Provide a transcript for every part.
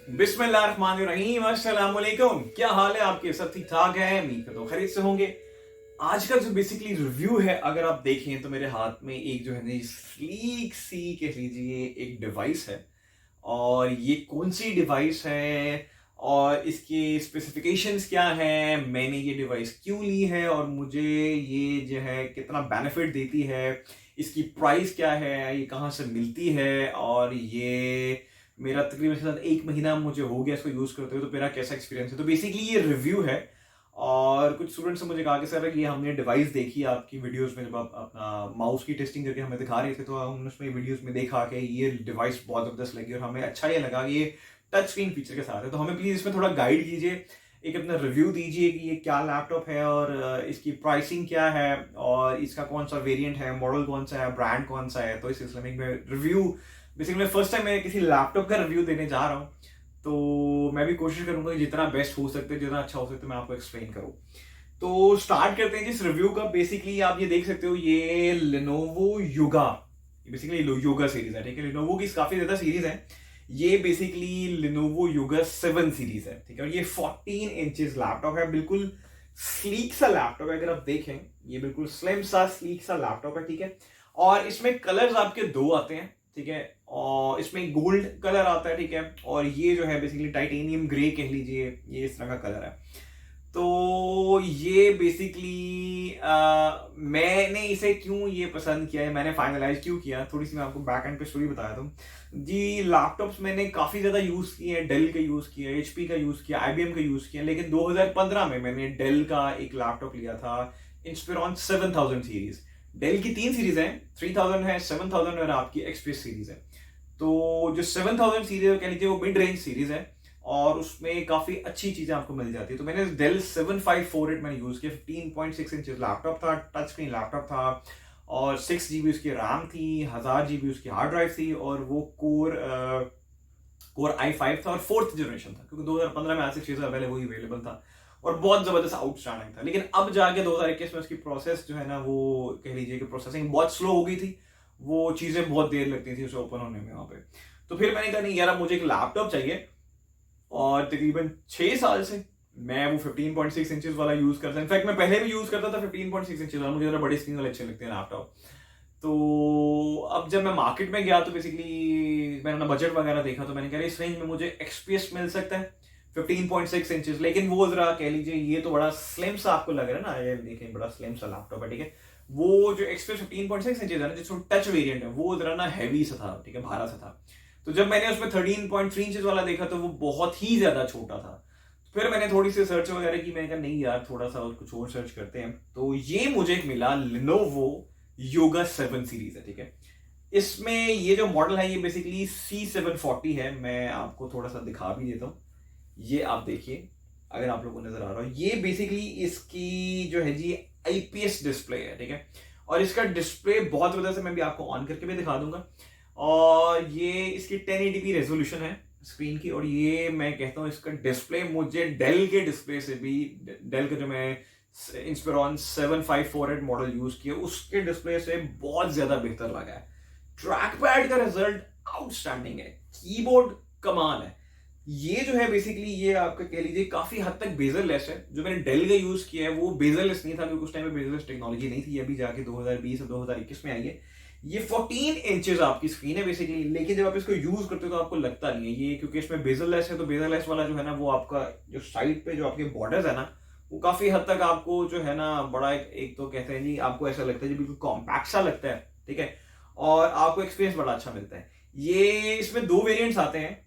बिस्मिल्लाहिर्रहमानिर्रहीम, अस्सलाम वालेकुम। क्या हाल है आपके? सब ठीक ठाक है? उम्मीद तो खैरियत से होंगे। आज का जो बेसिकली रिव्यू है, अगर आप देखें तो मेरे हाथ में एक जो है ना स्लीक सी कह लीजिए एक डिवाइस है। और ये कौन सी डिवाइस है और इसके स्पेसिफिकेशंस क्या हैं, मैंने ये डिवाइस क्यों ली है और मुझे ये जो है कितना बेनिफिट देती है, इसकी प्राइस क्या है, ये कहाँ से मिलती है, और ये मेरा तकरीबन साथ 1 महीना मुझे हो गया इसको यूज़ करते हुए, तो मेरा कैसा एक्सपीरियंस है। तो बेसिकली ये रिव्यू है। और कुछ स्टूडेंट्स ने मुझे कहा कि सर ये हमने डिवाइस देखी आपकी वीडियोस में, जब आप अपना माउस की टेस्टिंग करके हमें दिखा रहे थे, तो हमने उसमें वीडियोस में देखा कि ये डिवाइस बहुत ज़बरदस्त लगी और हमें अच्छा ये लगा कि ये टच स्क्रीन फीचर के साथ है। तो हमें प्लीज़ इसमें थोड़ा गाइड कीजिए, एक अपना रिव्यू दीजिए कि ये क्या लैपटॉप है और इसकी प्राइसिंग क्या है और इसका कौन सा वेरिएंट है, मॉडल कौन सा है, ब्रांड कौन सा है। तो इस सिलसिले में रिव्यू बेसिकली मैं फर्स्ट टाइम मैं किसी लैपटॉप का रिव्यू देने जा रहा हूँ, तो मैं भी कोशिश करूंगा कि जितना बेस्ट हो सकते, जितना अच्छा हो सकता मैं आपको एक्सप्लेन करूँ। तो स्टार्ट करते हैं जिस रिव्यू का। बेसिकली आप ये देख सकते हो, ये Lenovo Yoga, basically yoga series है, ठीक है। Lenovo की काफी ज्यादा सीरीज है। ये बेसिकली Lenovo Yoga 7 सीरीज है, ठीक है। और ये 14 इंचेस लैपटॉप है, बिल्कुल स्लीक सा लैपटॉप है। अगर आप देखें, ये बिल्कुल स्लिम सा स्लीक सा लैपटॉप है, ठीक है। और इसमें कलर्स आपके दो आते हैं, ठीक है। और इसमें गोल्ड कलर आता है, ठीक है। और ये जो है बेसिकली टाइटेनियम ग्रे कह लीजिए, ये इस तरह का कलर है। तो ये बेसिकली मैंने इसे क्यों ये पसंद किया है, मैंने फाइनलाइज क्यों किया, थोड़ी सी मैं आपको बैक एंड पे स्टोरी बताया दूं जी। लैपटॉप्स मैंने काफ़ी ज़्यादा यूज़ किए हैं, डेल का यूज़ किया, एचपी का यूज़ किया, आईबीएम का यूज़ किया। लेकिन 2015 में मैंने डेल का एक लैपटॉप लिया था, इंस्पिरॉन 7000 सीरीज। डेल की 3 सीरीज है, 3000 है, 7000 और आपकी एक्सपीएस सीरीज है। तो जो 7000 सीरीज कह लीजिए वो मिड रेंज सीरीज है और उसमें काफी अच्छी चीजें आपको मिल जाती है। तो मैंने डेल 7548 मैंने यूज किया। 15.6 इंचेस लैपटॉप था, टच स्क्रीन लैपटॉप था और 6 GB उसकी रैम थी, 1000 GB उसकी हार्ड ड्राइव थी और वो कोर i5 था और 4th जनरेशन था, क्योंकि 2015 में आज से 6 साल पहले वही अवेलेबल था और बहुत जबरदस्त आउटस्टैंडिंग था। लेकिन अब जाके 2021 में उसकी प्रोसेस जो है ना, वो कह लीजिए कि प्रोसेसिंग बहुत स्लो हो गई थी, वो चीजें बहुत देर लगती थी उसे ओपन होने में वहां पे। तो फिर मैंने कहा नहीं यार, अब मुझे एक लैपटॉप चाहिए। और तकरीबन 6 साल से मैं वो 15.6 इंचेस वाला यूज करता हूँ। इनफैक्ट मैं पहले भी यूज करता था 15.6 इंचेस वाला, मुझे जरा बड़ी स्क्रीन वाले अच्छे लगते हैं लैपटॉप। तो अब जब मैं मार्केट में गया तो बेसिकली मैंने अपना बजट वगैरह देखा, तो मैंने कहा इस रेंज में मुझे एक्सपीएस मिल सकता है 15.6 इंचेस। लेकिन वो जरा कह लीजिए ये तो बड़ा स्लिम सा आपको लग रहा है ना, ये देखिए बड़ा स्लिम सा लैपटॉप है, ठीक है। वो जो एक्सपीएस 15.6 इंचेस है ना, जिसमें टच वेरिएंट है, वो जरा ना हैवी सा था, ठीक है, भारा सा था। तो जब मैंने उसमें 13.3 इंचेस वाला देखा तो वो बहुत ही ज्यादा छोटा था। फिर मैंने थोड़ी सी सर्च वगैरह की, मैंने कहा नहीं यार थोड़ा सा कुछ और सर्च करते हैं। तो ये मुझे मिला Lenovo Yoga 7 सीरीज है, ठीक है। इसमें ये जो मॉडल है ये बेसिकली C740 है। मैं आपको थोड़ा सा दिखा भी देता हूँ, ये आप देखिए अगर आप लोगों को नजर आ रहा हो। ये बेसिकली इसकी जो है जी आईपीएस डिस्प्ले है, ठीक है। और इसका डिस्प्ले बहुत जबरदस्त है, मैं भी आपको ऑन करके भी दिखा दूंगा। और ये इसकी 1080p रेजोल्यूशन है स्क्रीन की। और ये मैं कहता हूँ इसका डिस्प्ले मुझे डेल के डिस्प्ले से भी, डेल का जो मैं इंस्पिरॉन 7548 मॉडल यूज किया उसके डिस्प्ले से बहुत ज्यादा बेहतर लगा है। ट्रैक पैड का रिजल्ट आउटस्टैंडिंग है, कीबोर्ड कमाल है। ये जो है बेसिकली ये आपका कह लीजिए काफी हद तक बेजरलेस है। जो मैंने डेल का यूज किया है वो बेजरलेस नहीं था, क्योंकि उस टाइम में बेजरलेस टेक्नोलॉजी नहीं थी, अभी जाके 2020 और 2021 में आई है। ये 14 इंचेस आपकी स्क्रीन है बेसिकली, लेकिन जब आप इसको यूज करते हो तो आपको लगता नहीं है ये, क्योंकि इसमें बेजरलेस है। तो बेजरलेस वाला जो है ना, वो आपका जो साइड पे जो आपके बॉर्डर्स है ना, वो काफी हद तक आपको जो है ना बड़ा एक तो कहते हैं जी, आपको ऐसा लगता है जी बिल्कुल कॉम्पैक्ट सा लगता है, ठीक है। और आपको एक्सपीरियंस बड़ा अच्छा मिलता है। ये इसमें 2 वेरिएंट्स आते हैं।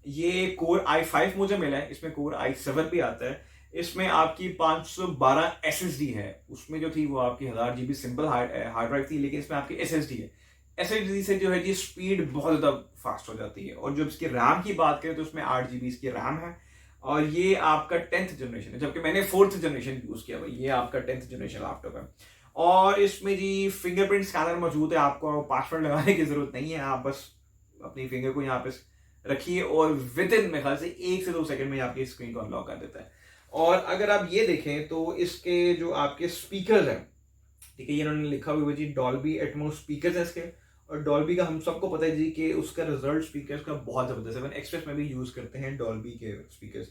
ये कोर i5 मुझे मिला है, इसमें कोर i7 भी आता है। इसमें आपकी 512 SSD है, उसमें जो थी वो आपकी 1000 GB सिंपल हार्ड ड्राइव थी, लेकिन इसमें आपकी SSD है। SSD से जो है जी स्पीड बहुत ज्यादा फास्ट हो जाती है। और जब इसकी रैम की बात करें तो उसमें 8 GB इसकी रैम है। और ये आपका 10th जनरेशन है, जबकि मैंने 4th जनरेशन यूज किया भाई। ये आपका 10th जनरेशन लैपटॉप है। और इसमें जी फिंगरप्रिंट स्कैनर मौजूद है, आपको पासवर्ड लगाने की जरूरत नहीं है। आप बस अपनी फिंगर को यहाँ पे रखिए और विद इन मेरे ख्याल से 1 से 2 सेकंड में आपकी स्क्रीन को अनलॉक कर देता है। और अगर आप ये देखें तो इसके जो आपके स्पीकर हैं, ठीक है, ये इन्होंने लिखा हुआ है जी डॉल्बी एटमॉस स्पीकर्स हैं इसके। और डॉल्बी का हम सबको पता है जी कि उसका रिजल्ट स्पीकर्स का बहुत ज़बरदस्त है। मैंने एक्सप्रेस में भी यूज़ करते हैं डॉल्बी के स्पीकर्स।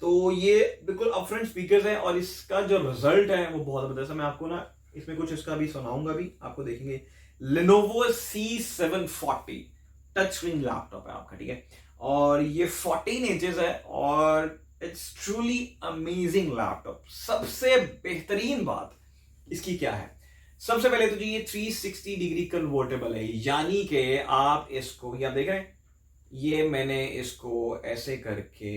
तो ये बिल्कुल अपफ्रंट स्पीकर्स हैं और इसका जो रिजल्ट है वो बहुत ज़बरदस्त है। मैं आपको ना इसमें कुछ इसका भी सुनाऊंगा भी, आपको देखेंगे। Lenovo C740 touch screen laptop है आपका, ठीक है। और ये 14 इंचेस है और इट्स ट्रूली अमेजिंग लैपटॉप। सबसे बेहतरीन बात इसकी क्या है, सबसे पहले तो जी ये 360 डिग्री कन्वर्टेबल है, यानी कि आप इसको, ये आप देख रहे हैं, ये मैंने इसको ऐसे करके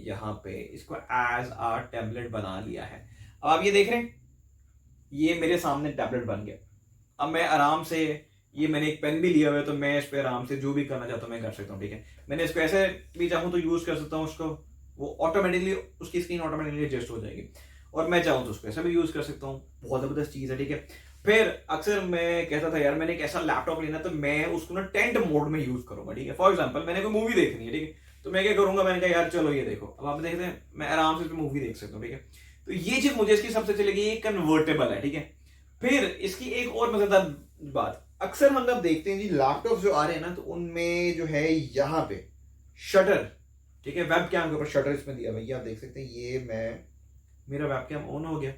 यहां पे इसको एज आ टैबलेट बना लिया है। अब आप ये देख रहे हैं, ये मेरे सामने टैबलेट बन गया। अब मैं आराम से, ये मैंने एक पेन भी लिया हुआ है तो मैं इस पर आराम से जो भी करना चाहता हूँ मैं कर सकता हूँ, ठीक है। मैंने इसको ऐसे भी चाहूँ तो यूज कर सकता हूँ उसको, वो ऑटोमेटिकली उसकी स्क्रीन ऑटोमेटिकली एडजस्ट हो जाएगी। और मैं चाहूँ तो उसको ऐसे भी यूज कर सकता हूँ। बहुत जबरदस्त चीज है, ठीक है। फिर अक्सर मैं कहता था यार मैंने एक ऐसा लैपटॉप लेना तो मैं उसको ना टेंट मोड में यूज करूंगा, ठीक है। फॉर एग्जाम्पल मैंने कोई मूवी देखनी है, ठीक है, तो मैं क्या करूंगा, मैंने कहा यार चलो ये देखो, अब आप देखते हैं मैं आराम से मूवी देख सकता हूँ, ठीक है। तो ये चीज मुझे इसकी सबसे अच्छी लगी, ये कन्वर्टेबल है, ठीक है। फिर इसकी एक और मजेदार बात, अक्सर मतलब देखते हैं जी लैपटॉप जो आ रहे हैं ना तो उनमें जो है यहाँ पे शटर, ठीक है, वेब कैम के ऊपर शटर इसमें दिया हुआ है। ये आप देख सकते हैं, ये मैं, मेरा वेब कैम ऑन हो गया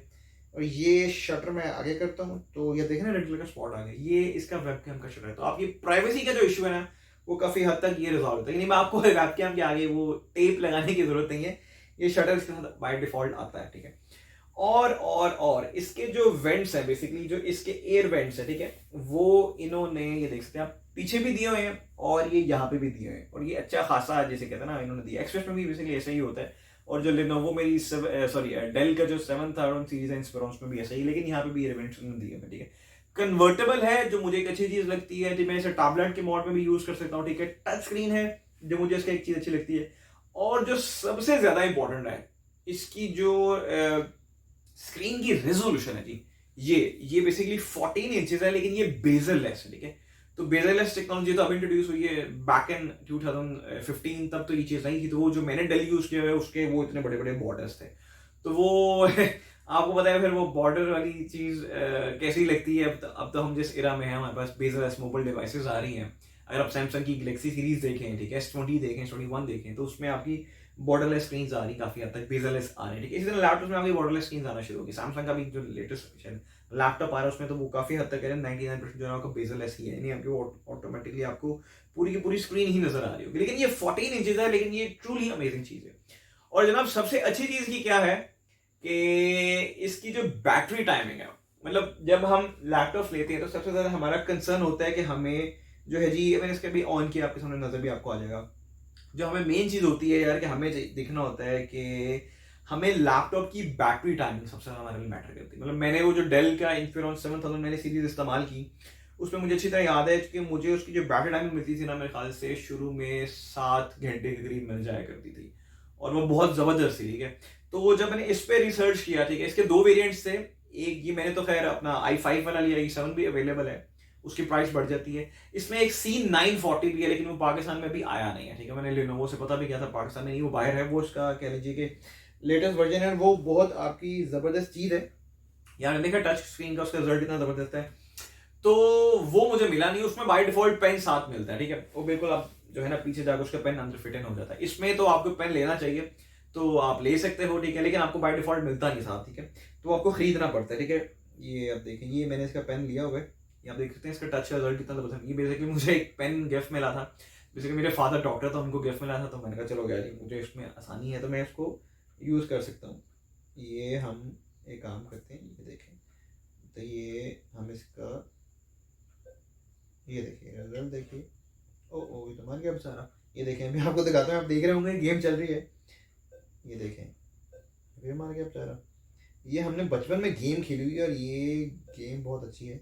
और ये शटर मैं आगे करता हूँ तो ये देखें ना रेड कलर का स्पॉट आ गया, ये इसका वेब कैम का शटर है। तो आपकी प्राइवेसी का जो इशू है ना वो काफी हद तक ये रिजॉल्व होता है। लेकिन मैं आपको वेब कैम के आगे वो टेप लगाने की जरूरत नहीं है, ये शटर इसके साथ बाय डिफॉल्ट आता है, ठीक है। और इसके जो वेंट्स है, बेसिकली जो इसके एयर वेंट्स है, ठीक है, वो इन्होंने, ये देख सकते हैं आप, पीछे भी दिए हुए हैं और ये यहाँ पे भी दिए हुए हैं। और ये अच्छा खासा जैसे कहते हैं ना इन्होंने दिया। एक्सप्रेस में भी बेसिकली ऐसा ही होता है। और जो लिनोवो मेरी डेल का जो 7000 सीरीज है इंस्पिरॉन, उसमें भी ऐसा ही, लेकिन यहाँ पे भी एयर वेंट्स दिए हुए, ठीक है। कन्वर्टेबल है जो मुझे एक अच्छी चीज लगती है, जो मैं इसे टैबलेट के मोड में भी यूज कर सकता हूँ, ठीक है। टच स्क्रीन है जो मुझे इसका एक चीज अच्छी लगती है। और जो सबसे ज्यादा इंपॉर्टेंट है, इसकी जो स्क्रीन की रेजोल्यूशन है जी, ये बेसिकली 14 इंचेस है, लेकिन ये बेजल लेस है, ठीक है। तो बेजल लेस टेक्नोलॉजी तो अब इंट्रोड्यूस हुई है, बैक इन 2015 तब तो ये चीज नहीं थी। तो वो जो मैंने डेल यूज किया है उसके वो इतने बड़े बड़े बॉर्डर्स थे, तो वो आपको पता है फिर वो बॉर्डर वाली चीज कैसी लगती है। अब तो हम जिस एरा में है, हमारे पास बेजल लेस मोबाइल डिवाइसेस आ रही हैं। अगर आप सैमसंग की गैलेक्सी सीरीज देखें, ठीक है, S20 देखें, S21 देखें, तो उसमें आपकी बॉर्डरलेस स्क्रीन आ रही काफी हद तक, बेजललेस आ रही है, ठीक है। इसी तरह लैपटॉप में आपकी बॉर्डरलेस स्क्रीन आना शुरू होगी। सैमसंग का भी जो लेटेस्ट लैपटॉप आ रहा है उसमें तो वो काफी हद तक 99% जो है आपको बेजललेस ही है, यानी आपको ऑटोमेटिकली आपको पूरी की पूरी स्क्रीन ही नजर आ रही होगी। लेकिन ये 14 इंचेस है, लेकिन ये ट्रूली अमेजिंग चीज है। और जनाब सबसे अच्छी चीज की क्या है कि इसकी जो बैटरी टाइमिंग है, मतलब जब हम लैपटॉप लेते हैं तो सबसे ज्यादा हमारा कंसर्न होता है कि हमें जो है जी, मैंने इसके भी ऑन किया, आपके सामने नजर भी आपको आ जाएगा। जो हमें मेन चीज होती है यार कि हमें देखना होता है कि हमें लैपटॉप की बैटरी टाइमिंग सबसे ज्यादा हमारे लिए मैटर करती है। मतलब मैंने वो जो डेल का इंस्पिरॉन 7000 मैंने सीरीज इस्तेमाल की, उसमें मुझे अच्छी तरह याद है कि मुझे उसकी जो बैटरी टाइमिंग मिलती थी ना, मेरे ख्याल से शुरू में 7 घंटे के करीब मिल जाया करती थी और वो बहुत जबरदस्त थी, ठीक है। तो जब मैंने इस पे रिसर्च किया, ठीक है, इसके दो वेरिएंट्स थे। एक ये मैंने तो खैर अपना i5 वाला लिया, i7 भी अवेलेबल है, उसकी प्राइस बढ़ जाती है। इसमें एक C940 भी है, लेकिन वो पाकिस्तान में भी आया नहीं है, ठीक है। मैंने लिनोवो से पता भी किया था, पाकिस्तान में नहीं, वो बाहर है। वो इसका कह लीजिए कि लेटेस्ट वर्जन है, वो बहुत आपकी जबरदस्त चीज है। यार देखा टच स्क्रीन का उसका रिजल्ट कितना जबरदस्त है। तो वो मुझे मिला नहीं, उसमें बाय डिफॉल्ट पेन साथ मिलता है, ठीक है। वो बिल्कुल आप जो है ना पीछे जाकर उसका पेन अंदर फिट इन हो जाता है। इसमें तो आपको पेन लेना चाहिए, तो आप ले सकते हो, ठीक है, लेकिन आपको बाय डिफॉल्ट मिलता नहीं साथ, ठीक है। तो आपको खरीदना पड़ता है, ठीक है। ये आप देखें, ये मैंने इसका पेन लिया हुआ है, ये आप देख सकते हैं इसका टच का रिजल्ट कितना जबरदस्त है। ये बेसिकली मुझे एक पेन गिफ्ट मिला था, बेसिकली मेरे फादर डॉक्टर था, उनको गिफ्ट मिला था, तो मैंने कहा चलो यार मुझे इसमें आसानी है तो मैं इसको यूज़ कर सकता हूँ। ये हम एक काम करते हैं, ये देखें, तो ये हम इसका, ये देखिए रिजल्ट देखिए। ओ ये तो मर गया बेचारा। ये देखें, मैं आपको दिखाता हूँ, आप देख रहे होंगे गेम चल रही है, ये देखें, ये मर गया बेचारा। ये हमने बचपन में गेम खेली हुई है और ये गेम बहुत अच्छी है।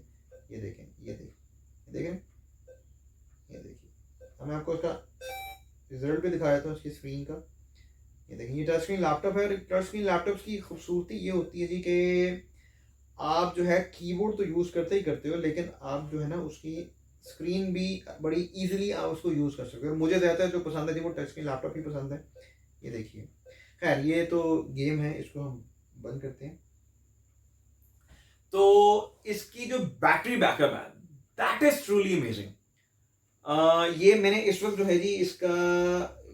ये देखें, ये देखिए, ये देखिए, अब मैं आपको इसका रिजल्ट भी दिखाया था उसकी स्क्रीन का। ये देखिए, ये टच स्क्रीन लैपटॉप है। टच स्क्रीन लैपटॉप की खूबसूरती ये होती है जी कि आप जो है कीबोर्ड तो यूज़ करते ही करते हो, लेकिन आप जो है ना उसकी स्क्रीन भी बड़ी इजीली आप उसको यूज़ कर सकते हो। मुझे ज़्यादा जो पसंद है जी वो टच स्क्रीन लैपटॉप ही पसंद है। ये देखिए, खैर ये तो गेम है, इसको हम बंद करते हैं। तो इसकी जो बैटरी बैकअप है दैट इज ट्रूली अमेजिंग। ये मैंने इस वक्त जो है जी इसका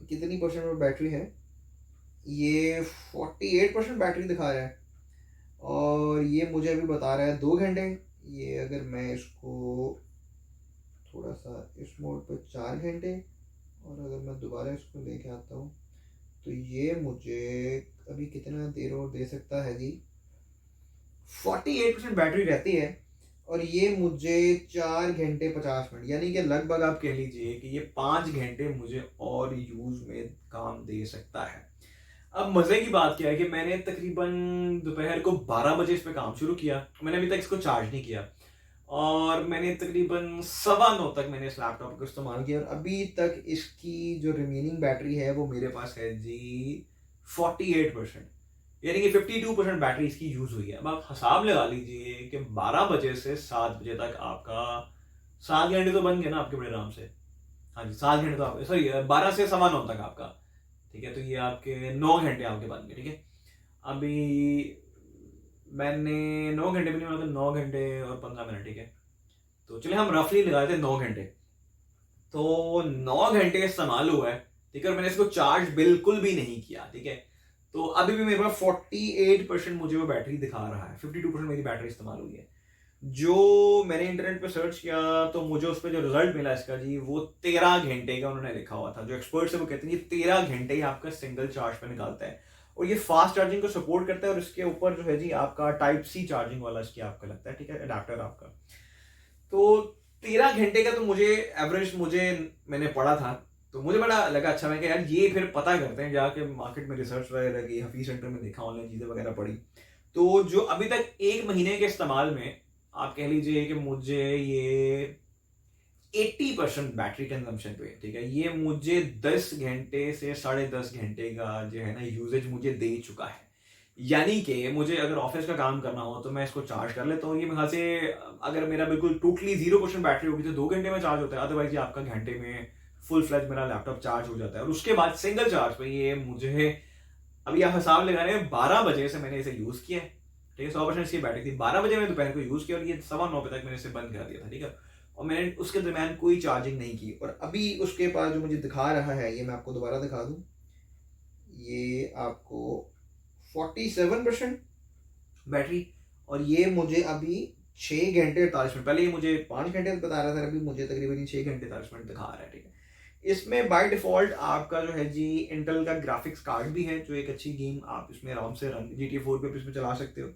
कितनी परसेंट में बैटरी है, ये 48% बैटरी दिखा रहा है और ये मुझे अभी बता रहा है 2 घंटे। ये अगर मैं इसको थोड़ा सा इस मोड पर 4 घंटे और अगर मैं दोबारा इसको लेके आता हूँ तो ये मुझे अभी कितना देर और दे सकता है जी, 48% बैटरी रहती है और ये मुझे 4 घंटे 50 मिनट, यानी कि लगभग आप कह लीजिए कि ये 5 घंटे मुझे और यूज में काम दे सकता है। अब मजे की बात क्या है कि मैंने तकरीबन दोपहर को 12 बजे इस पे काम शुरू किया, मैंने अभी तक इसको चार्ज नहीं किया और मैंने तकरीबन 9:15 तक मैंने इस लैपटॉप को इस्तेमाल किया और अभी तक इसकी जो रिमेनिंग बैटरी है वो मेरे पास है जी 48%, यानी कि 52% बैटरी इसकी यूज हुई है। अब आप हिसाब लगा लीजिए कि 12 बजे से 7 बजे तक आपका 7 घंटे तो बन गए ना आपके बड़े आराम से। हाँ जी 7 घंटे तो आप सॉरी 12 से 9:15 तक आपका, ठीक है, तो ये आपके 9 घंटे आपके बन गए, ठीक है। अभी मैंने 9 घंटे भी नहीं बोला, 9 घंटे और 15 मिनट, ठीक है, तो चलिए हम रफली लगाए थे 9 घंटे, तो 9 घंटे इस्तेमाल हुआ है, ठीक है, और मैंने इसको चार्ज बिल्कुल भी नहीं किया, ठीक है, तो अभी भी मेरे पास 48% मुझे वो बैटरी दिखा रहा है, 52% मेरी बैटरी इस्तेमाल हुई है। जो मैंने इंटरनेट पे सर्च किया तो मुझे उस पर जो रिजल्ट मिला इसका जी वो 13 घंटे का उन्होंने लिखा हुआ था। जो एक्सपर्ट्स है वो कहते हैं ये 13 घंटे ही आपका सिंगल चार्ज पे निकालता है और ये फास्ट चार्जिंग को सपोर्ट करता है और इसके ऊपर जो है जी आपका टाइप सी चार्जिंग वाला इसकी आपका लगता है, ठीक है, अडेप्टर आपका। तो 13 घंटे का तो मुझे एवरेज मैंने पढ़ा था तो मुझे बड़ा लगा अच्छा, मैं यार ये फिर पता करते हैं जाके मार्केट में रिसर्च वगैरह की, हफीज सेंटर में देखा, ऑनलाइन चीज़ें वगैरह पढ़ी। तो जो अभी तक 1 महीने के इस्तेमाल में आप कह लीजिए कि मुझे ये 80% बैटरी कंजम्पशन पे, ठीक है, ये मुझे 10 घंटे से 10.5 घंटे का जो है ना यूजेज मुझे दे चुका है। यानी कि मुझे अगर ऑफिस का काम करना हो तो मैं इसको चार्ज कर लेता हूँ, ये मेरे ख्याल से अगर मेरा बिल्कुल टोटली 0% बैटरी होगी तो 2 घंटे में चार्ज होता है, अदरवाइज ये आपका घंटे में फुल फ्लैज मेरा लैपटॉप चार्ज हो जाता है। और उसके बाद सिंगल चार्ज पे ये मुझे, अभी आप हिसाब लगा रहे हैं 12 बजे से मैंने इसे यूज किया है, ठीक है, 100% इसकी बैटरी थी, 12 बजे मैंने दोपहर को यूज किया और ये 9:15 बजे तक मैंने इसे बंद कर दिया था, ठीक है, और मैंने उसके दरमियान कोई चार्जिंग नहीं की। और अभी उसके पास जो मुझे दिखा रहा है, ये मैं आपको दोबारा दिखा दूं, ये आपको 47% बैटरी और ये मुझे अभी 6 घंटे 48 मिनट, पहले ये मुझे 5 घंटे बता रहा था, अभी मुझे तकरीबन 6 घंटे 48 मिनट दिखा रहा है, ठीक है। इसमें बाय डिफॉल्ट आपका जो है जी इंटेल का ग्राफिक्स कार्ड भी है, जो एक अच्छी गेम आप इसमें आराम से रन GTA 4 पे इसमें चला सकते हो,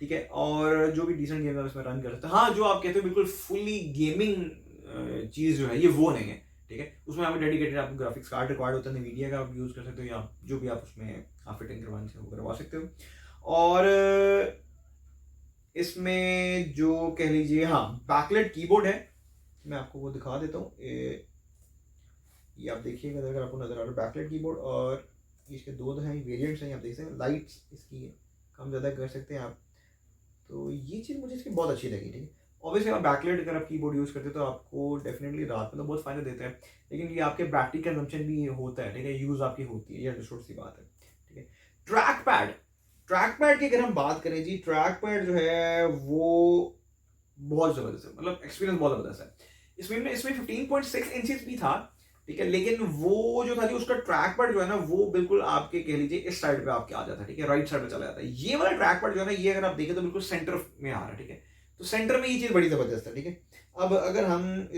ठीक है, और जो भी डिसेंट गेम है उसमें रन कर सकते हो। हाँ, जो आप कहते हो बिल्कुल फुल्ली गेमिंग चीज़ जो है ये वो नहीं है, ठीक है, उसमें आपको डेडिकेटेड आपको ग्राफिक्स कार्ड रिक्वायर्ड होता है, NVIDIA का आप यूज़ कर सकते हो या जो भी आप उसमें आप फिटिंग करवाने से वो करवा सकते हो। और इसमें जो कह लीजिए हाँ बैकलाइट कीबोर्ड है, मैं आपको वो दिखा देता हूँ, ये आप देखिएगा अगर आपको नजर आ रहा है बैकलाइट कीबोर्ड, और इसके दो हैं वेरिएंट्स हैं, आप देख सकते हैं, लाइट्स इसकी कम ज़्यादा कर सकते हैं आप, तो ये चीज़ मुझे इसकी बहुत अच्छी लगी, ठीक है। ऑब्वियसली आप बैकलाइट अगर आप कीबोर्ड यूज़ करते हो तो आपको डेफिनेटली रात में तो बहुत फायदा देता है, लेकिन ये आपके बैटरी कंजम्पशन भी होता है, ठीक है, यूज़ आपकी होती है, ये अंडरस्टूड सी बात है, ठीक है। ट्रैक पैड की अगर हम बात करें जी, ट्रैक पैड जो है वो बहुत ज़बरदस्त है, मतलब एक्सपीरियंस बहुत ज़बरदस्त है। इसमें 15.6 इंचेस भी था, ठीक है, लेकिन वो जो था जी उसका ट्रैक पैड जो है ना वो बिल्कुल आपके कह लीजिए इस साइड पे आपके आ जाता है, ठीक है, राइट साइड पे चला जाता है। ये वाला ट्रैक पैड जो है ना ये अगर आप देखें तो बिल्कुल सेंटर में आ रहा है, ठीक है, तो सेंटर में ये चीज़ बड़ी ज़बरदस्त है, ठीक है। अब अगर हम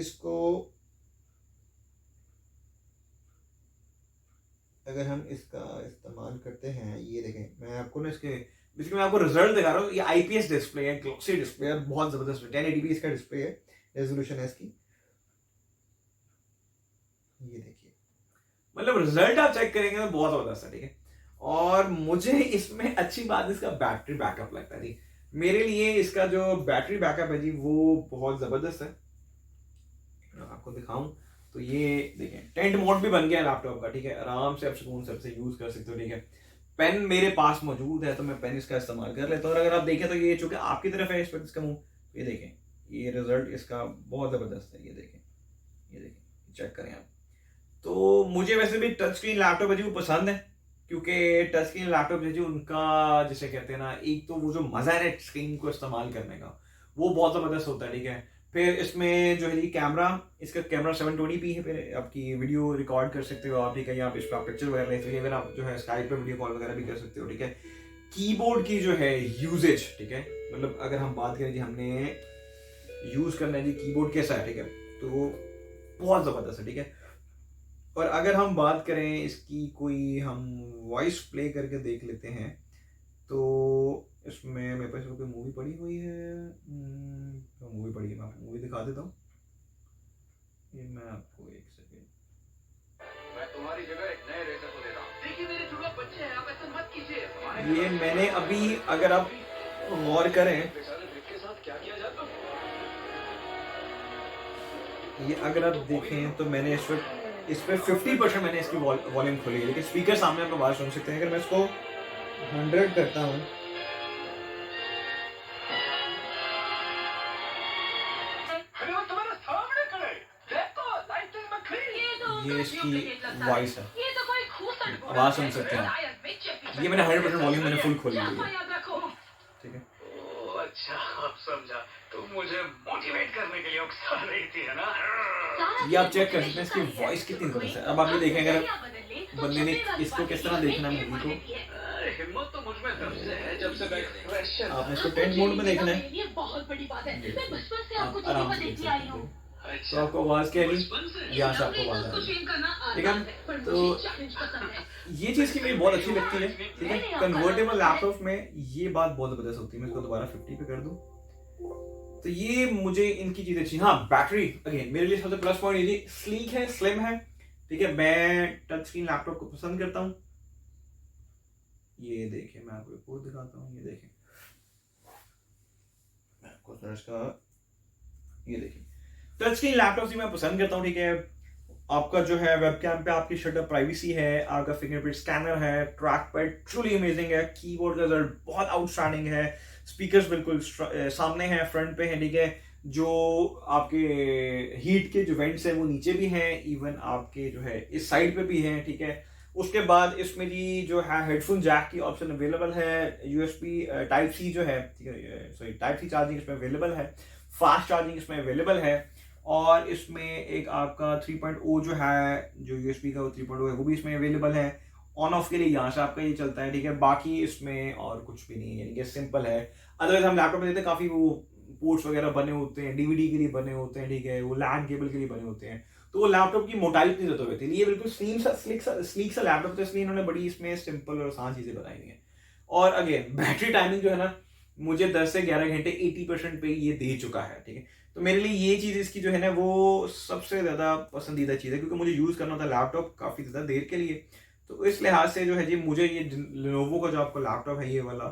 इसका इस्तेमाल करते हैं, ये देखें, मैं आपको ना इसके मैं आपको रिजल्ट दिखा रहा हूँ, ये IPS डिस्प्ले है, ग्लॉसी डिस्प्ले है, बहुत ज़बरदस्त 1080p इसका डिस्प्ले है, रेजोल्यूशन है इसकी, ये देखिए, मतलब रिजल्ट आप चेक करेंगे तो बहुत ज़बरदस्त है, ठीक है। और मुझे इसमें अच्छी बात इसका बैटरी बैकअप लगता है जी, मेरे लिए इसका जो बैटरी बैकअप है जी वो बहुत ज़बरदस्त है। आपको दिखाऊं तो ये देखें टेंट मोड भी बन गया लैपटॉप का, ठीक है, आराम से आप सुकून से यूज़ कर सकते हो, ठीक है। पेन मेरे पास मौजूद है तो मैं पेन इसका इस्तेमाल कर लेता हूँ, और अगर आप देखें तो ये चूंकि आपकी तरफ है इस पर इसका मुंह, ये देखें, ये रिजल्ट इसका बहुत ज़बरदस्त है, ये देखें चेक करें आप। तो मुझे वैसे भी टच स्क्रीन लैपटॉप है जी वो पसंद है, क्योंकि टच स्क्रीन लैपटॉप है जी उनका जिसे कहते हैं ना, एक तो वो जो मज़ा है स्क्रीन को इस्तेमाल करने का वो बहुत ज़बरदस्त होता है, ठीक है। फिर इसमें जो है जी कैमरा, इसका कैमरा 720p है, फिर आपकी वीडियो रिकॉर्ड कर सकते हो आप, ठीक है, यहाँ पे इस पर आप पिक्चर वगैरह ले सकते हो, आप जो है स्काइप पे वीडियो कॉल वगैरह भी कर सकते हो, ठीक है। कीबोर्ड की जो है यूजेज, ठीक है, मतलब अगर हम बात करें जी हमने यूज करना है जी कीबोर्ड कैसा है, ठीक है, तो बहुत ज़बरदस्त है, ठीक है। और अगर हम बात करें इसकी, कोई हम वॉइस प्ले करके देख लेते हैं, तो इसमें मेरे पास कोई मूवी पड़ी हुई है, मूवी पड़ी है, मैं आपको मूवी दिखा देता हूँ, ये मैं आपको एक सेकेंड, मैं तुम्हारी जगह एक नए रेटर को देता हूँ। देखिए मेरे जुड़वा बच्चे हैं, आप ऐसा मत कीजिए। ये मैंने अभी, अगर आप गौर करें, के साथ क्या किया जाता है? ये अगर आप देखें तो मैंने इस पर 50% मैंने इसकी वॉल्यूम खोली है, लेकिन स्पीकर सामने आप आवाज़ सुन सकते हैं। अगर मैं इसको 100 करता हूँ, ये इसकी वॉइस है, आवाज़ सुन सकते हैं। ये मैंने 100% वॉल्यूम मैंने फुल खोली हुई है, ठीक है। अच्छा अब समझा, तुम मुझे मोटिवेट करने के लिए उकसा रही थी, है ना? ये आप चेक कर सकते हैं इसकी वॉइस कितनी जबरदस्त है। अब आप ये देखें, अगर बंदे ने इसको किस तरह देखना है मूवी को, हिम्मत तो मुझ में तब से है जब से मैं फ्रेशर। आपने इसको टेंट मोड में देखना है, ये बहुत बड़ी बात है। मैं बचपन से आप आपको आराम टीवी से पर देख देखती सकते आई हूँ। हैं। तो आपको आवाज़ क्या आएगी, यहाँ से आपको आवाज़ आएगी, ठीक है। तो ये चीज़ की मुझे बहुत अच्छी लगती है, ठीक है। कन्वर्टेबल लैपटॉप में ये बात बहुत ज़बरदस्त होती है। मैं इसको दोबारा 50 पे कर दूँ, तो ये मुझे इनकी चीज़ें अच्छी। हाँ, बैटरी अगेन मेरे लिए सबसे प्लस पॉइंट ये स्लीक है, स्लिम है, ठीक है। मैं टच स्क्रीन लैपटॉप को पसंद करता हूँ। ये देखें, मैं आपको एक और दिखाता हूँ, ये देखें, मैं आपको थोड़ा इसका, ये देखिए टच स्क्रीन लैपटॉप से मैं पसंद करता हूँ, ठीक है। आपका जो है वेबकैम पे आपकी शटर प्राइवेसी है, आपका फिंगरप्रिंट स्कैनर है, ट्रैक पैड ट्रूली अमेजिंग है, कीबोर्ड का रिजल्ट बहुत आउटस्टैंडिंग है, स्पीकर्स बिल्कुल सामने हैं, फ्रंट पे हैं, ठीक है। जो आपके हीट के जो वेंट्स हैं वो नीचे भी हैं, इवन आपके जो है इस साइड पे भी हैं, ठीक है। उसके बाद इसमें जी जो है हेडफोन जैक की ऑप्शन अवेलेबल है, यूएसबी टाइप सी जो है, ठीक है, सॉरी टाइप सी चार्जिंग इसमें अवेलेबल है, फास्ट चार्जिंग इसमें अवेलेबल है, और इसमें एक आपका 3.0 जो है, जो यूएसबी का 3.0 है वो भी इसमें अवेलेबल है। ऑन ऑफ के लिए यहाँ से आपका ये चलता है, ठीक है। बाकी इसमें और कुछ भी नहीं है, यानी कि सिंपल है। अदरवाइज हम लैपटॉप में देखते हैं काफ़ी वो पोर्ट्स वगैरह बने होते हैं, डीवीडी के लिए बने होते हैं, ठीक है, वो लैन केबल के लिए बने होते हैं, तो वो लैपटॉप की मोटाई इतनी ज़्यादा होती है। ये बिल्कुल स्लीक सा लैपटॉप, तो इसलिए इन्होंने बड़ी इसमें सिंपल और आसान चीज़ें बताई हुई हैं। और अगेन बैटरी टाइमिंग जो है ना, मुझे 10 से 11 घंटे 80% पे ये दे चुका है, ठीक है। तो मेरे लिए ये चीज़ इसकी जो है ना वो सबसे ज़्यादा पसंदीदा चीज़ है, क्योंकि मुझे यूज़ करना था लैपटॉप काफ़ी ज़्यादा देर के लिए। तो इस लिहाज से जो है जी मुझे ये लेनोवो का जो आपका लैपटॉप है ये वाला,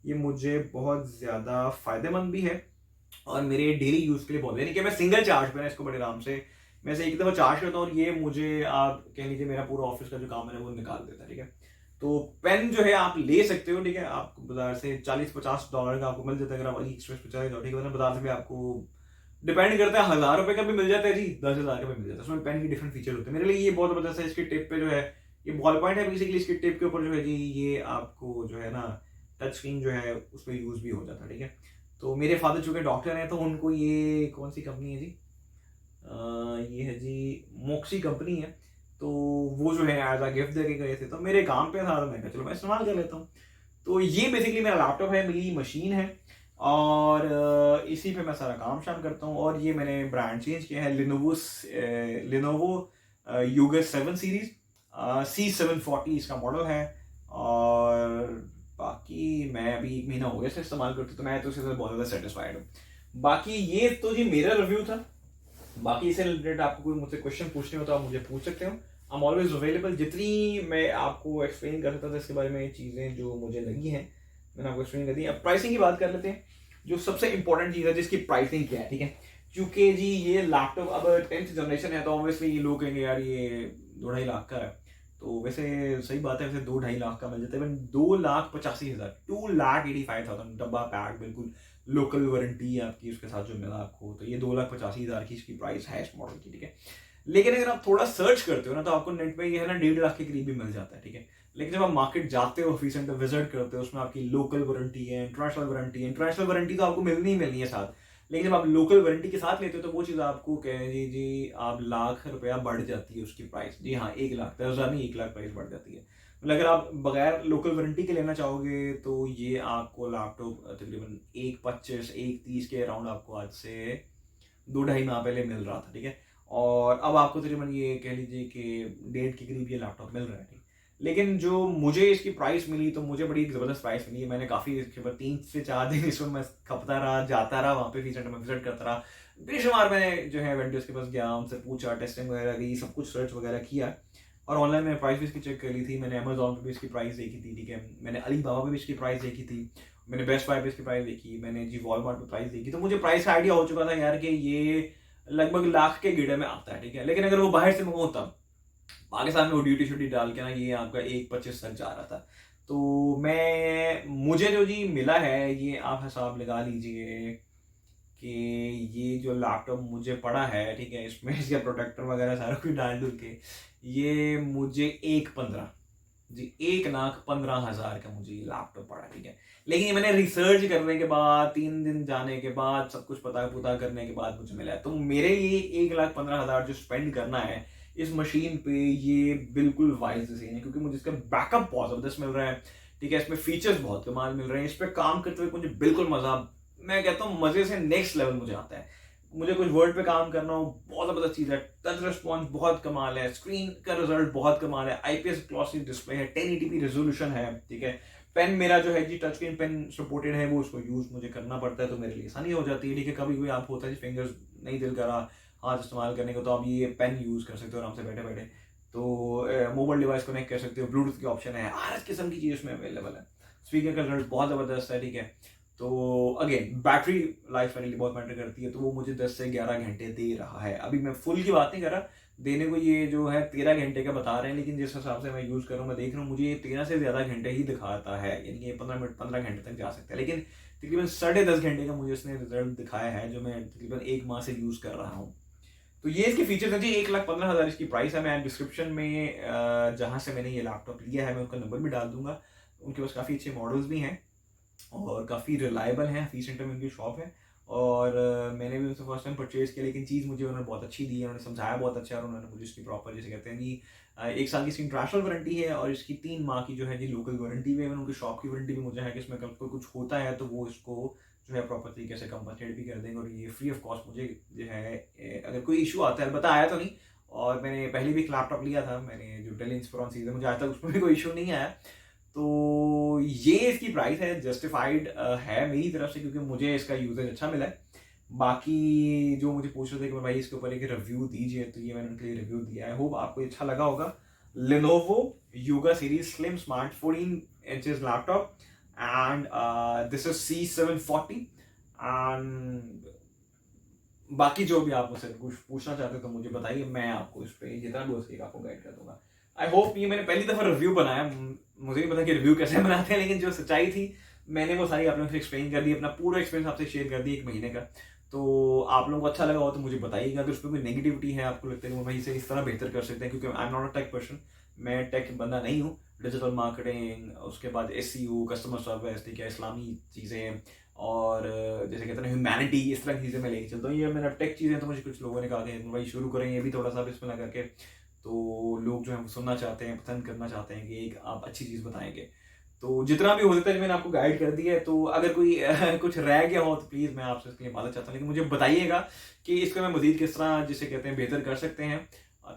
ये मुझे बहुत ज़्यादा फ़ायदेमंद भी है और मेरे डेली यूज़ के लिए बहुत, यानी कि मैं सिंगल चार्ज पे ना इसको बड़े आराम से मैं से एक दफ़ा चार्ज करता हूँ और ये मुझे आप कह लीजिए मेरा पूरा ऑफिस का जो काम है वो निकाल देता है, ठीक है। तो पेन जो है आप ले सकते हो, ठीक है, आपको बाजार से $40-50 का आपको मिल जाता है अगर आप अली एक्सप्रेस पे चले जाओ, ठीक है। वरना बाजार से भी आपको डिपेंड करता है, 1000 रुपये का भी मिल जाता है जी, 10,000 का भी मिल जाता है। उसमें पेन की डिफरेंट फीचर होते हैं। मेरे लिए ये बहुत ज़बरदस्त है। इसके टिप पे जो है ये बॉल पॉइंट है बेसिकली, इसके टिप के ऊपर जो है जी ये आपको जो है ना टच स्क्रीन जो है उस पर यूज़ भी हो जाता है, ठीक है। तो मेरे फादर चूँकि डॉक्टर हैं तो उनको ये कौन सी कंपनी है जी, ये है जी मोक्सी कंपनी है, तो वो जो है एज अ गिफ्ट दे के गए थे, तो मेरे काम पे था तो मैं कहा चलो मैं इस्तेमाल कर लेता हूँ। तो ये बेसिकली मेरा लैपटॉप है, मेरी मशीन है और इसी पे मैं सारा काम शाम करता हूँ। और ये मैंने ब्रांड चेंज किया है, लिनोवो यूगा 7 सीरीज, C740 इसका मॉडल है। और बाकी मैं अभी 1 महीना हो गया इसे इस्तेमाल करते, तो मैं तो इससे बहुत ज़्यादा सेटिस्फाइड हूँ। बाकी ये तो जी मेरा रिव्यू था। बाकी इससे रिलेटेड आपको कोई मुझसे क्वेश्चन पूछने हो तो आप मुझे पूछ सकते हो, आई एम ऑलवेज अवेलेबल। जितनी मैं आपको एक्सप्लेन कर सकता था इसके बारे में चीज़ें जो मुझे लगी हैं मैंने आपको एक्सप्लेन कर दी। अब प्राइसिंग की बात कर लेते हैं, जो सबसे इंपॉर्टेंट चीज़ है जिसकी प्राइसिंग क्या है, ठीक है। क्योंकि जी ये लैपटॉप अब 10th जनरेशन है, तो ऑब्वियसली ये लोग कहेंगे यार ये 2-2.5 लाख का है, तो वैसे सही बात है, वैसे 2-2.5 लाख का मिल जाता है। 2,85,000, 2,85,000 डब्बा पैक, बिल्कुल लोकल वारंटी आपकी उसके साथ जो मिला आपको, तो ये 2,85,000 की इसकी प्राइस है इस मॉडल की, ठीक है। लेकिन अगर आप थोड़ा सर्च करते हो ना तो आपको नेट पे ये है ना 1.5 लाख के करीब भी मिल जाता है, ठीक है। लेकिन जब आप मार्केट जाते हो, ऑफिस सेंटर विजिट करते हो, उसमें आपकी लोकल वारंटी है, इंटरनेशनल वारंटी है। इंटरनेशनल वारंटी तो आपको मिलनी ही मिलनी है साथ, लेकिन जब आप लोकल वारंटी के साथ लेते हो तो वो चीज़ आपको कह लीजिए आप लाख रुपया बढ़ जाती है उसकी प्राइस। जी हाँ, 1,10,000 नहीं, 1 लाख प्राइस बढ़ जाती है। मतलब अगर आप बगैर लोकल वारंटी के लेना चाहोगे तो ये आपको लैपटॉप तकरीबन 1,25 1,30 के अराउंड आपको आज से 2 ढाई माह पहले मिल रहा था, ठीक है। और अब आपको तकरीबन ये कह लीजिए कि 1.5 के करीब ये लैपटॉप मिल रहा है, ठीक। लेकिन जो मुझे इसकी प्राइस मिली तो मुझे बड़ी ज़बरदस्त प्राइस मिली है। मैंने काफ़ी इसके बाद 3 से 4 दिन इसमें मैं खपता रहा, जाता रहा, वहाँ पे फीचर सेंटर में विजिट करता रहा। बेशुमार मैंने जो है वेंडर्स के पास गया, उनसे पूछा, टेस्टिंग वगैरह की, सब कुछ सर्च वगैरह किया। और ऑनलाइन मैंने प्राइस भी इसकी चेक करी थी। मैंने अमेज़न पे भी इसकी प्राइस देखी थी, ठीक है। मैंने अलीबाबा पे भी इसकी प्राइस देखी थी। मैंने बेस्ट बाय पे इसकी प्राइस देखी। मैंने जी वॉलमार्ट पे प्राइस देखी। तो मुझे प्राइस का आइडिया हो चुका था यार कि ये लगभग लाख के गेड़े में आता है, ठीक है। लेकिन अगर वो बाहर से मंगाओ तब पाकिस्तान में वो ड्यूटी श्यूटी डाल के ना ये आपका 1,25 तक जा रहा था। तो मुझे जो जी मिला है ये आप हिसाब लगा लीजिए कि ये जो लैपटॉप मुझे पड़ा है, ठीक है, इसमें इसका प्रोटेक्टर वगैरह सारा कुछ डाल डूल के ये मुझे 1,15 जी 1,15,000 का मुझे ये लैपटॉप पड़ा, ठीक है। लेकिन ये मैंने रिसर्च करने के बाद 3 दिन जाने के बाद सब कुछ पता पुता करने के बाद मुझे मिला है। तो मेरे लिए 1,15,000 जो स्पेंड करना है इस मशीन पे ये बिल्कुल वाइज डिसीजन है, क्योंकि मुझे इसका बैकअप बहुत ज़बरदस्त मिल रहा है, ठीक है। इसमें फीचर्स बहुत कमाल मिल रहे हैं। इस पर काम करते हुए मुझे बिल्कुल मज़ा, मैं कहता हूँ मज़े से नेक्स्ट लेवल मुझे आता है। मुझे कुछ वर्ड पे काम करना हो, बहुत ज़बरदस्त चीज़ है। टच रिस्पॉन्स बहुत कमाल है, स्क्रीन का रिजल्ट बहुत कमाल है, IPS ग्लॉसी डिस्प्ले है, 1080p रेजोल्यूशन है, ठीक है। पेन मेरा जो है जी टच स्क्रीन पेन सपोर्टेड है, वो उसको यूज़ मुझे करना पड़ता है तो मेरे लिए आसानी हो जाती है, ठीक है। कभी कभी आप होता है फिंगर्स नहीं दिल करा हाथ इस्तेमाल करने को तो आप ये पेन यूज़ कर सकते हो आराम से बैठे बैठे। तो मोबाइल डिवाइस कनेक्ट कर सकते हो, ब्लूटूथ की ऑप्शन है, हर किस्म की चीज़ उसमें अवेलेबल है। स्पीकर का रिजल्ट बहुत ज़बरदस्त है, ठीक है। तो अगेन बैटरी लाइफ मेरे लिए बहुत मैटर करती है, तो वो मुझे 10 से 11 घंटे दे रहा है। अभी मैं फुल की बात नहीं कर रहा, देने को ये जो है 13 घंटे का बता रहे हैं, लेकिन जिस हिसाब से मैं यूज़ कर रहा हूँ, मैं देख रहा हूँ मुझे ये 13 से ज़्यादा घंटे ही दिखाता है, यानी कि 15 घंटे तक जा सकता है। लेकिन तकरीबन 10.5 घंटे का मुझे इसने रिजल्ट दिखाया है, जो मैं तकरीबन 1 माह से यूज़ कर रहा हूँ। तो ये इसके फीचर्स हैं जी। 1,15,000 इसकी प्राइस है। मैं डिस्क्रिप्शन में जहाँ से मैंने ये लैपटॉप लिया है मैं उनका नंबर भी डाल दूंगा। उनके पास काफ़ी अच्छे मॉडल्स भी हैं और काफ़ी रिलायबल हैं। फी सेंटर में उनकी शॉप है और मैंने भी उनसे फर्स्ट टाइम परचेज़ किया, लेकिन चीज़ मुझे उन्होंने बहुत अच्छी दी है, उन्होंने समझाया बहुत अच्छा है और उन्होंने मुझे इसकी प्रॉपर जैसे कहते हैं जी 1 साल की इसकी इंटरनेशनल वारंटी है और इसकी 3 माह की जो है जी लोकल वारंटी भी है। उनकी शॉप की वारंटी भी मुझे है कि इसमें कल को कुछ होता है तो वो इसको जो है प्रॉपर तरीके से कंपनसेट भी कर देंगे और ये फ्री ऑफ कॉस्ट मुझे जो है अगर कोई इशू आता है, अलबत्ता आया तो नहीं। और मैंने पहले भी एक लैपटॉप लिया था, मैंने जो डेल इंस्पिरॉन सीरीज है, मुझे आज तक उसमें भी कोई इशू नहीं आया। तो ये इसकी प्राइस है, जस्टिफाइड है मेरी तरफ से, क्योंकि मुझे इसका यूजेज अच्छा मिला है। बाकी जो मुझे पूछ रहे थे कि भाई इसके ऊपर एक रिव्यू दीजिए, तो ये मैंने उनके लिए रिव्यू दिया है। होप आपको अच्छा लगा होगा। Lenovo Yoga Series Slim Smart 14 inches laptop and this is C740 and बाकी जो भी आप मुझसे कुछ पूछना चाहते हो तो मुझे बताइए, मैं आपको इस पे जितना भी हो सकेगा आपको गाइड कर दूंगा। आई होप ये मैंने पहली दफ़ा रिव्यू बनाया, मुझे नहीं पता कि रिव्यू कैसे बनाते हैं, लेकिन जो सच्चाई थी मैंने वो सारी आप लोगों से एक्सप्लेन कर दी, अपना पूरा एक्सपीरियंस आपसे शेयर कर दी 1 महीने का। तो आप लोगों को अच्छा लगा हो तो मुझे बताइएगा। तो उस पर कोई नेगेटिविटी है, आपको लगता है कि भाई इसे इस तरह बेहतर कर सकते हैं, क्योंकि I am not a tech person, मैं टेक बंदा नहीं हूँ। डिजिटल मार्केटिंग, उसके बाद SEO, कस्टमर सर्विस, ठीक है, इस्लामी चीज़ें और जैसे कहते हैं ह्यूमैनिटी, इस तरह की चीज़ें मैं लेके चलता हूँ। ये मेरा टेक चीज़ें तो मुझे कुछ लोगों ने कहा कि भाई शुरू करें ये भी थोड़ा सा इसमें लगा करके, तो लोग जो है सुनना चाहते हैं, पसंद करना चाहते हैं कि एक आप अच्छी चीज़ बताएंगे। तो जितना भी हो सकता है मैंने आपको गाइड कर दिया है। तो अगर कोई कुछ रह गया हो तो प्लीज़ मैं आपसे इसके लिए माफ़ी चाहता हूँ, लेकिन मुझे बताइएगा कि इसको मैं मज़ीद किस तरह जिसे कहते हैं बेहतर कर सकते हैं,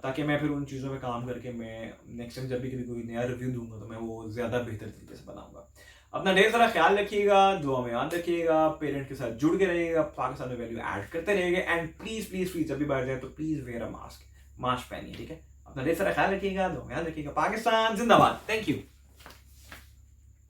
ताकि मैं फिर उन चीज़ों में काम करके मैं नेक्स्ट टाइम जब भी कभी कोई नया रिव्यू दूंगा तो मैं वो ज़्यादा बेहतर तरीके से बनाऊंगा। अपना ढेर सारा ख्याल रखिएगा, दुआ में याद रखिएगा, पेरेंट के साथ जुड़ के रहिएगा, पाकिस्तान में वैल्यू ऐड करते रहिएगा एंड प्लीज़ प्लीज़ प्लीज़ जब भी बाहर जाए तो प्लीज़ वेयर अ मास्क पहनिए, ठीक है। अपना ढेर सारा ख्याल रखिएगा, दुआ में याद रखिएगा। पाकिस्तान जिंदाबाद। Thank you.